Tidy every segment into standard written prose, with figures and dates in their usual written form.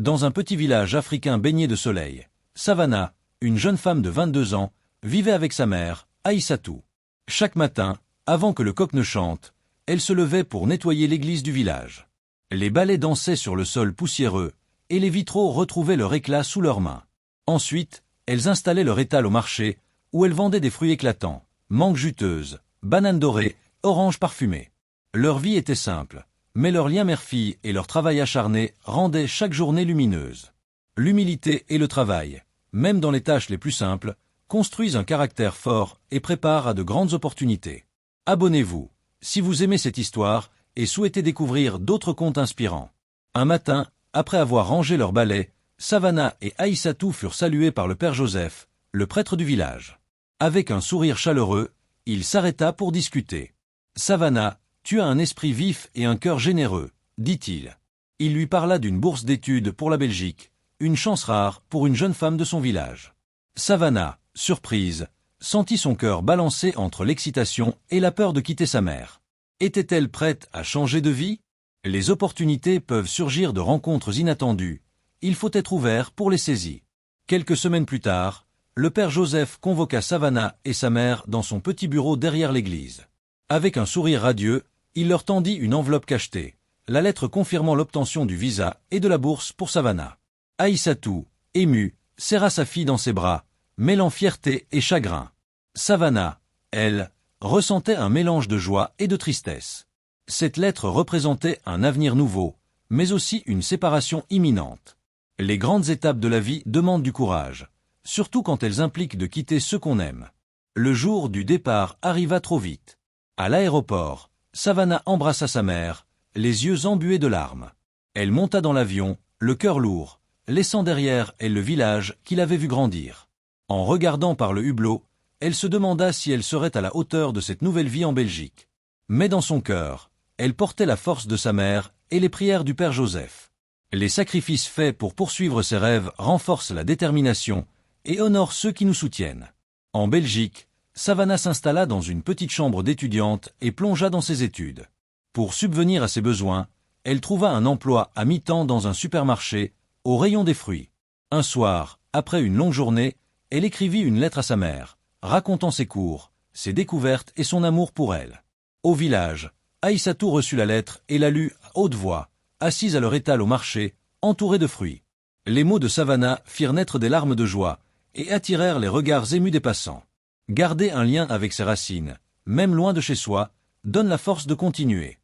Dans un petit village africain baigné de soleil, Savannah, une jeune femme de 22 ans, vivait avec sa mère, Aïssatou. Chaque matin, avant que le coq ne chante, elle se levait pour nettoyer l'église du village. Les balais dansaient sur le sol poussiéreux, et les vitraux retrouvaient leur éclat sous leurs mains. Ensuite, elles installaient leur étal au marché, où elles vendaient des fruits éclatants, mangues juteuses, bananes dorées, oranges parfumées. Leur vie était simple, mais leur lien mère-fille et leur travail acharné rendaient chaque journée lumineuse. L'humilité et le travail, même dans les tâches les plus simples, construisent un caractère fort et préparent à de grandes opportunités. Abonnez-vous, si vous aimez cette histoire et souhaitez découvrir d'autres contes inspirants. Un matin, après avoir rangé leurs balais, Savannah et Aïssatou furent salués par le père Joseph, le prêtre du village. Avec un sourire chaleureux, il s'arrêta pour discuter. « Savannah, tu as un esprit vif et un cœur généreux, dit-il. » Il lui parla d'une bourse d'études pour la Belgique, une chance rare pour une jeune femme de son village. Savannah, surprise, sentit son cœur balancer entre l'excitation et la peur de quitter sa mère. Était-elle prête à changer de vie? Les opportunités peuvent surgir de rencontres inattendues. Il faut être ouvert pour les saisir. Quelques semaines plus tard, le père Joseph convoqua Savannah et sa mère dans son petit bureau derrière l'église. Avec un sourire radieux, il leur tendit une enveloppe cachetée, la lettre confirmant l'obtention du visa et de la bourse pour Savannah. Aïssatou, émue, serra sa fille dans ses bras, mêlant fierté et chagrin. Savannah, elle, ressentait un mélange de joie et de tristesse. Cette lettre représentait un avenir nouveau, mais aussi une séparation imminente. Les grandes étapes de la vie demandent du courage, surtout quand elles impliquent de quitter ceux qu'on aime. Le jour du départ arriva trop vite. À l'aéroport, Savannah embrassa sa mère, les yeux embués de larmes. Elle monta dans l'avion, le cœur lourd, laissant derrière elle le village qu'il avait vu grandir. En regardant par le hublot, elle se demanda si elle serait à la hauteur de cette nouvelle vie en Belgique. Mais dans son cœur, elle portait la force de sa mère et les prières du père Joseph. Les sacrifices faits pour poursuivre ses rêves renforcent la détermination et honorent ceux qui nous soutiennent. En Belgique, Savannah s'installa dans une petite chambre d'étudiante et plongea dans ses études. Pour subvenir à ses besoins, elle trouva un emploi à mi-temps dans un supermarché, au rayon des fruits. Un soir, après une longue journée, elle écrivit une lettre à sa mère, racontant ses cours, ses découvertes et son amour pour elle. Au village, Aïssatou reçut la lettre et la lut à haute voix, assise à leur étal au marché, entourée de fruits. Les mots de Savannah firent naître des larmes de joie et attirèrent les regards émus des passants. Garder un lien avec ses racines, même loin de chez soi, donne la force de continuer.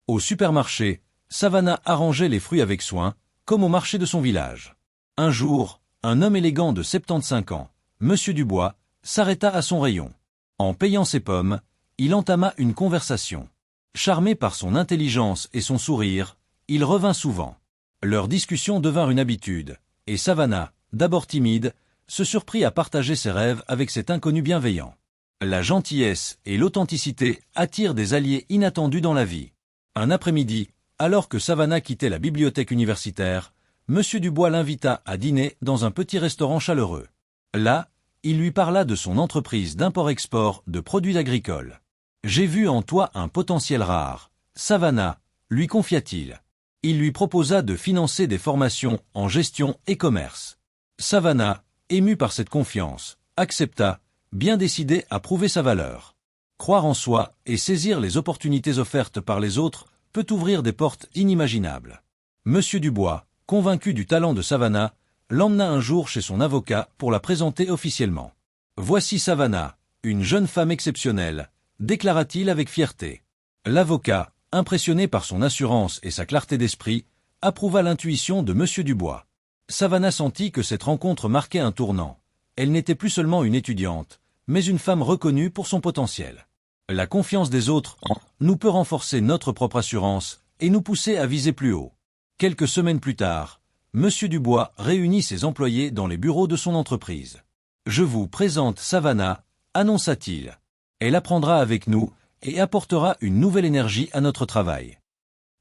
Au supermarché, Savannah arrangeait les fruits avec soin, comme au marché de son village. Un jour, un homme élégant de 75 ans, Monsieur Dubois, s'arrêta à son rayon. En payant ses pommes, il entama une conversation. Charmé par son intelligence et son sourire, il revint souvent. Leur discussion devint une habitude, et Savannah, d'abord timide, se surprit à partager ses rêves avec cet inconnu bienveillant. La gentillesse et l'authenticité attirent des alliés inattendus dans la vie. Un après-midi, alors que Savannah quittait la bibliothèque universitaire, Monsieur Dubois l'invita à dîner dans un petit restaurant chaleureux. Là, il lui parla de son entreprise d'import-export de produits agricoles. « J'ai vu en toi un potentiel rare, Savannah », lui confia-t-il. Il lui proposa de financer des formations en gestion et commerce. Savannah, émue par cette confiance, accepta, bien décidée à prouver sa valeur. Croire en soi et saisir les opportunités offertes par les autres peut ouvrir des portes inimaginables. Monsieur Dubois, convaincu du talent de Savannah, l'emmena un jour chez son avocat pour la présenter officiellement. « Voici Savannah, une jeune femme exceptionnelle », déclara-t-il avec fierté. L'avocat, impressionné par son assurance et sa clarté d'esprit, approuva l'intuition de Monsieur Dubois. Savannah sentit que cette rencontre marquait un tournant. Elle n'était plus seulement une étudiante, mais une femme reconnue pour son potentiel. La confiance des autres en nous peut renforcer notre propre assurance et nous pousser à viser plus haut. Quelques semaines plus tard, Monsieur Dubois réunit ses employés dans les bureaux de son entreprise. « Je vous présente Savannah », annonça-t-il. « Elle apprendra avec nous et apportera une nouvelle énergie à notre travail. »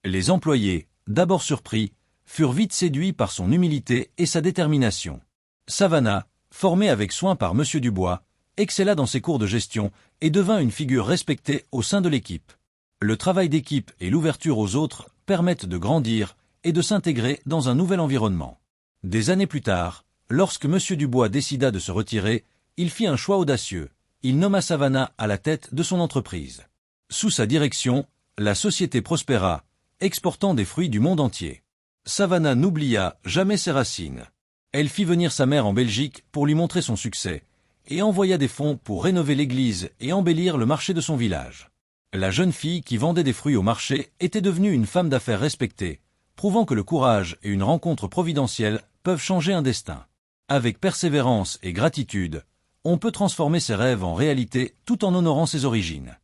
Les employés, d'abord surpris, furent vite séduits par son humilité et sa détermination. Savannah, formée avec soin par Monsieur Dubois, excella dans ses cours de gestion et devint une figure respectée au sein de l'équipe. Le travail d'équipe et l'ouverture aux autres permettent de grandir et de s'intégrer dans un nouvel environnement. Des années plus tard, lorsque M. Dubois décida de se retirer, il fit un choix audacieux. Il nomma Savannah à la tête de son entreprise. Sous sa direction, la société prospéra, exportant des fruits du monde entier. Savannah n'oublia jamais ses racines. Elle fit venir sa mère en Belgique pour lui montrer son succès, et envoya des fonds pour rénover l'église et embellir le marché de son village. La jeune fille qui vendait des fruits au marché était devenue une femme d'affaires respectée, prouvant que le courage et une rencontre providentielle peuvent changer un destin. Avec persévérance et gratitude, on peut transformer ses rêves en réalité tout en honorant ses origines.